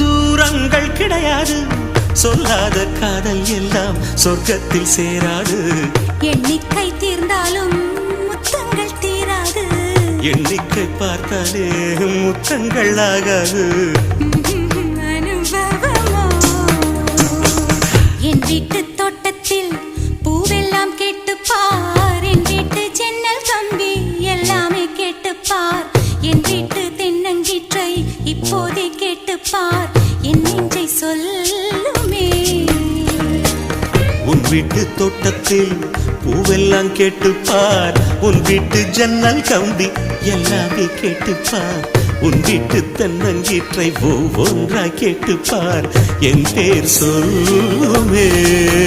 தூரங்கள் கிடையாது, சொல்லாத காதல் எல்லாம் சொர்க்கத்தில் சேராது. எண்ணிக்கை தீர்ந்தாலும் முத்தங்கள் தீராது, எண்ணிக்கை பார்த்தாலே முத்தங்கள் ஆகாது. அனுபவமோ என் வீட்டு தோட்டத்தில் பூவெல்லாம் கேட்டுப்பார், என் வீட்டு ஜன்னல் கம்பி எல்லாமே கேட்டுப்பார், என் வீட்டு தென்னங்கீற்றை இப்போதே கேட்டுப்பார், என் நெஞ்சை சொல்லுமே. உன் வீட்டு தோட்டத்தில் பூவெல்லாம் கேட்டுப்பார், உன் வீட்டு ஜன்னல் கம்பி எல்லாமே கேட்டுப்பார், உன் வீட்டு தென்னங்கீற்றை ஒவ்வொன்றாய் கேட்டுப்பார், என் பேர் சொல்லுமே.